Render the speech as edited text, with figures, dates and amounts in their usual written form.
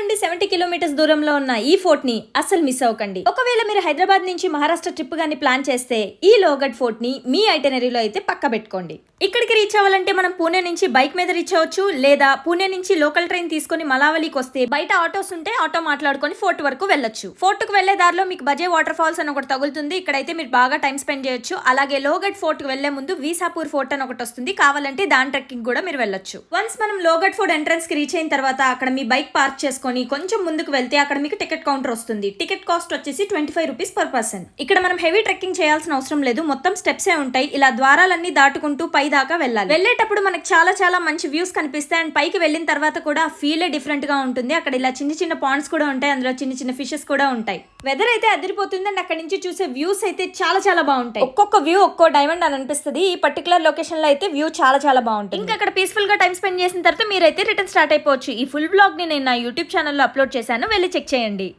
నుండి 70 కిలోమీటర్స్ దూరంలో ఉన్న ఈ ఫోర్ట్ ని అస్సలు మిస్ అవ్వకండి. ఒకవేళ మీరు హైదరాబాద్ నుంచి మహారాష్ట్ర ట్రిప్ గాని ప్లాన్ చేస్తే ఈ లోగడ్ ఫోర్ట్ ని మీ ఐటనరీలో అయితే పక్క పెట్టుకోండి. ఇక్కడికి రీచ్ అవ్వాలంటే మనం పూణే నుంచి బైక్ మీద రీచ్ అవ్వచ్చు, లేదా పూణే నుంచి లోకల్ ట్రైన్ తీసుకొని మలావలికి వస్తే బయట ఆటోస్ ఉంటే ఆటో మాట్లాడుకొని ఫోర్ట్ వరకు వెళ్ళొచ్చు. ఫోర్ట్ కు వెళ్లే దారిలో మీకు బజే వాటర్ ఫాల్స్ అని ఒకటి తగులుతుంది. ఇక్కడైతే మీరు బాగా టైం స్పెండ్ చేయొచ్చు. అలాగే లోగడ్ ఫోర్ట్ కు వెళ్లే ముందు వీసాపూర్ ఫోర్ట్ అని ఒకటి వస్తుంది, కావాలంటే దాని ట్రెక్కింగ్ కూడా మీరు వెళ్ళొచ్చు. వన్స్ మనం లోగడ్ ఫోర్ట్ ఎంట్రన్స్ కి రీచ్ అయిన తర్వాత అక్కడ మీ బైక్ పార్క్ చేసుకొని కొంచెం ముందుకు వెళ్తే అక్కడ మీకు టికెట్ కౌంటర్ వస్తుంది. టికెట్ కాస్ట్ వచ్చేసి 25 రూపీస్ పర్ పర్సన్. ఇక్కడ మనం హెవీ ట్రెక్కింగ్ చేయాల్సిన అవసరం లేదు, మొత్తం స్టెప్స్ ఏ ఉంటాయి. ఇలా ద్వారాలన్నీ దాటుకుంటూ పై దాకా వెళ్ళాలి. వెళ్ళేటప్పుడు మనకి చాలా మంచి వ్యూస్ కనిపిస్తాయి. అండ్ పైకి వెళ్ళిన తర్వాత కూడా ఫీల్ డిఫరెంట్ గా ఉంటుంది. అక్కడ ఇలా చిన్న పాండ్స్ కూడా ఉంటాయి, అందులో చిన్న ఫిషెస్ కూడా ఉంటాయి. వెదర్ అయితే అదిరిపోతుంది అండ్ అక్కడ నుంచి చూసే వ్యూస్ అయితే చాలా బాగుంటాయి. ఒక్కొక్క వ్యూ ఒక్కో డైమండ్ అని అనిపిస్తుంది. ఈ పర్టికులర్ లొకేషన్ లో అయితే వ్యూ చాలా బాగుంటుంది. ఇంకా అక్కడ పీస్ఫుల్ గా టైం స్పెండ్ చేసిన తర్వాత మీరైతే రిటర్న్ స్టార్ట్ అయిపోవచ్చు. ఈ ఫుల్ బ్లాగ్ ని నేను నా యూట్యూబ్ ఛానల్లో అప్లోడ్ చేశాను, వెళ్ళి చెక్ చేయండి.